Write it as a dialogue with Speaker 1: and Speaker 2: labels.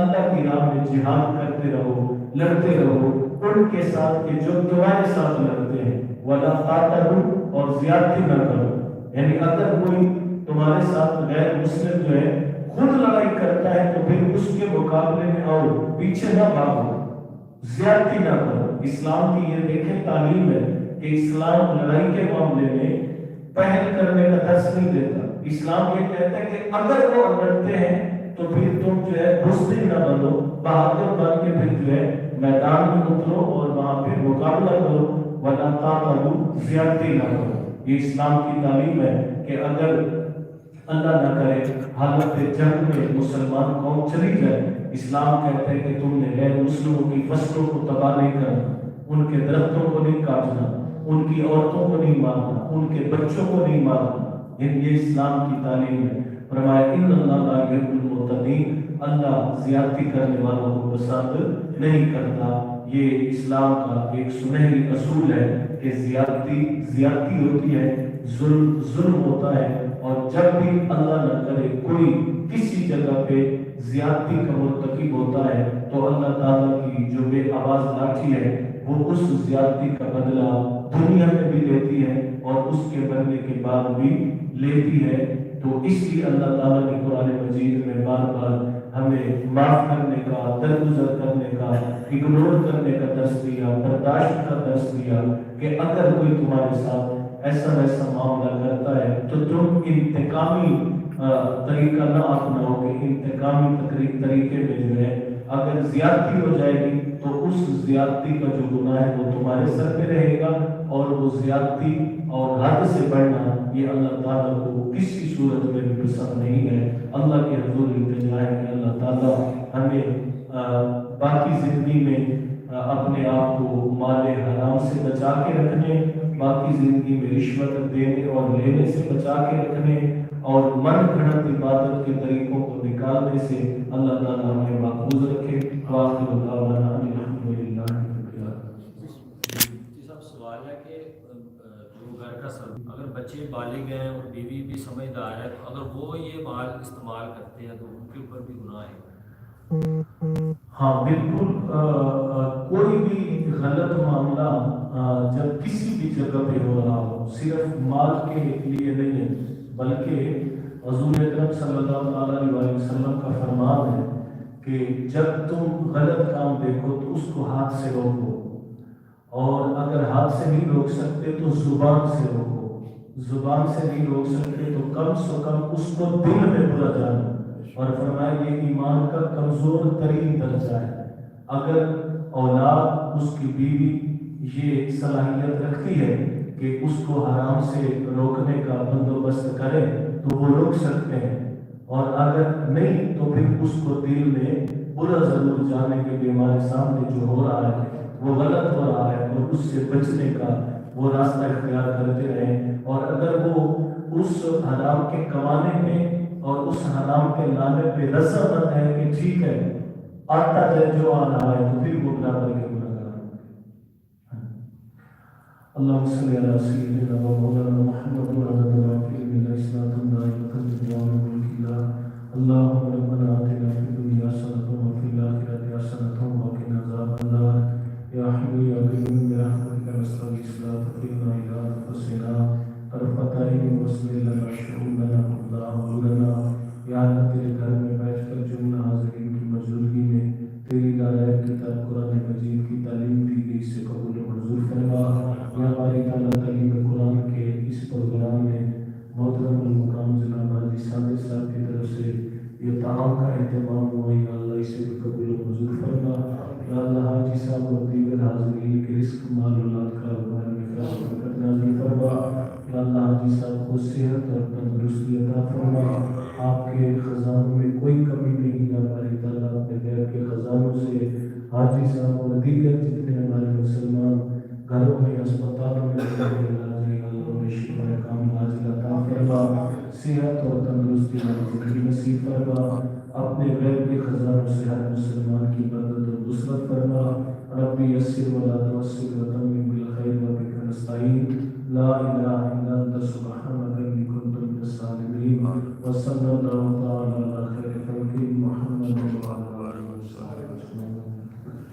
Speaker 1: اللہ کی راہ میں جہاد کرتے رہو، لڑتے رہو ان کے ساتھ کہ جو تمہارے ساتھ لڑتے ہیں، وَلَا تَعْتَدُوا، اور زیادتی نہ کرو. یعنی اگر کوئی تمہارے ساتھ غیر مسلم جو ہے خود لڑائی کرتا ہے تو پھر اس کے مقابلے میں آؤ، پیچھے نہ بھاگو، زیادتی نہ کرو. اسلام کی یہ دیکھیں تعلیم ہے کہ اسلام لڑائی کے معاملے میں پہل کرنے کا درس نہیں دیتا. اسلام یہ کہتا ہے کہ اگر وہ لڑتے ہیں تو پھر تم جو ہے بزدل نہ بنو، بہادر بن کے پھر جو ہے میدان میں اترو اور وہاں پہ مقابلہ کرو. وَلَا تَعْتَدُوا، زیادتی نہ کرو. یہ اسلام کی تعلیم ہے کہ اگر اللہ نہ کرے حالت جنگ میں مسلمان قوم چلی جائے، اسلام کہتا ہے کہ تم نے غیر مسلموں کی فصلوں کو تباہ نہیں کرنا، ان کے درختوں کو نہیں کاٹنا، ان کی عورتوں کو نہیں مارنا، ان کے بچوں کو نہیں مارنا. یہ اسلام کی تعلیم ہے. فرمایا ان اللہ لا یحب المعتدین، اللہ زیادتی کرنے والوں کو پسند نہیں کرتا. یہ اسلام کا ایک سنہری اصول ہے کہ زیادتی ہوتی ہے، ظلم ہوتا ہے. اور جب بھی اللہ نہ کرے کوئی کسی جگہ پہ زیادتی کا مرتکب ہوتا ہے تو اللہ تعالیٰ کی جو بے آواز لاٹھی ہے وہ اس زیادتی کا بدلہ دنیا میں بھی لیتی ہے اور اس کے مرنے کے بعد بھی لیتی ہے. تو اس لیے اللہ تعالیٰ نے قرآن مجید میں بار بار ہمیں معاف کرنے کا، درگزر کرنے کا، اگنور کرنے کا درس دیا، برداشت کا درس دیا کہ اگر کوئی تمہارے ساتھ ایسا ویسا معاملہ کرتا ہے تو تم انتقامی طریقہ نہ اپناؤ کہ انتقامی طریقے میں جو ہے اگر زیادتی ہو جائے گی تو اس زیادتی کا جو گناہ ہے وہ تمہارے سر پہ رہے گا. اور وہ زیادتی اور حد سے بڑھنا یہ اللہ تعالیٰ کو کسی صورت میں بھی پسند نہیں ہے. اللہ کے حضور التجا ہے کہ اللہ تعالیٰ ہمیں باقی زندگی میں اپنے آپ کو مال حرام سے بچا کے رکھنے، باقی زندگی میں رشوت دینے اور لینے سے بچا کے رکھنے اور من گھڑت عبادت کے طریقوں کو نکالنے سے اللہ تعالیٰ ہمیں محفوظ رکھے. وآخر دعوانا ان الحمدللہ رب العالمین.
Speaker 2: صاحب سوال ہے کہ جو گھر کا سر اگر بچے بالغ ہیں اور بیوی بھی سمجھدار ہے تو اگر وہ یہ مال استعمال کرتے ہیں تو ان کے اوپر بھی گناہ ہے؟
Speaker 1: ہاں بالکل. کوئی بھی غلط معاملہ جب کسی بھی جگہ پہ ہو رہا ہو، صرف مال کے لیے نہیں ہے بلکہ حضور اکرم صلی اللہ علیہ وسلم کا فرمان ہے کہ جب تم غلط کام دیکھو تو اس کو ہاتھ سے روکو، اور اگر ہاتھ سے نہیں روک سکتے تو زبان سے روکو. زبان سے نہیں روک سکتے تو کم سے کم اس کو دل میں برا جانو. اور فرمایا یہ ایمان کا کمزور ترین درجہ ہے. اگر اولاد اس کی بیوی یہ صلاحیت رکھتی ہے کہ اس کو حرام سے روکنے کا بندوبست کرے تو وہ روک سکتے ہیں، اور اگر نہیں تو پھر اس کو دل میں برا ضرور جانے کے لیے ہمارے سامنے جو ہو رہا ہے وہ غلط ہو رہا ہے اور اس سے بچنے کا وہ راستہ اختیار کرتے رہیں. اور اگر وہ اس حرام کے کمانے میں اور اس حرام کے لانے پہ رضامند ہے کہ ٹھیک ہے آتا ہے جو آ رہا ہے تو پھر وہ برابر کے گناہگار ہیں. اللہم صلی علی سیدنا و مولانا محمد و علی آلہ من اسلام دائمۃ الدوام. اللہم ربنا آتنا فی الدنیا حسنۃ وفی الآخرۃ حسنۃ وقنا عذاب النار. یا حی یا قیوم برحمتک نستغیث لا تکلنا الی انفسنا طرفۃ عین واصلح لنا شؤوننا كلها لنا. یا اللہ تیرے گھر میں بیٹھ کر جملہ حاضرین کی موجودگی میں تیری نازل کتاب قرآن مجید کی تعلیم دی گئی سے قبول و منظور فرما. یا باری تعالیٰ تعلیم قرآن کے اس پروگرام میں محترم المقام جناب حاجی صادق صاحب کی طرف سے یہ تعاون کا اہتمام ہوا، یا اللہ اسے بھی قبول و منظور فرما. یا اللہ حاجی صاحب اور دیگر حاضرین کے رزق مال اولاد کا بارے میں فیصلہ برکت نازل فرما. یا اللہ حاجی صاحب کو صحت اور تندرستی عطا فرما. آپ کے خزانوں میں کوئی کمی نہیں. یا باری تعالیٰ اپنے غیب کے خزانوں سے حاجی صاحب اور دیگر جتنے ہمارے مسلمان گھروں میں اسپتالوں میں شفا کاملہ عطا فرما. صحت اور تندرستی والی نصیب فرما. اپنے غیب کے خزانوں سے ہر مسلمان کی مدد اور نصرت فرما. ربی یسر ولا تعسر وتمم بالخیر وبک نستعین. لا الہ الا انت سبحانک انی کنت من الظالمین. وصلی اللہ تعالی علی خیر خلق محمد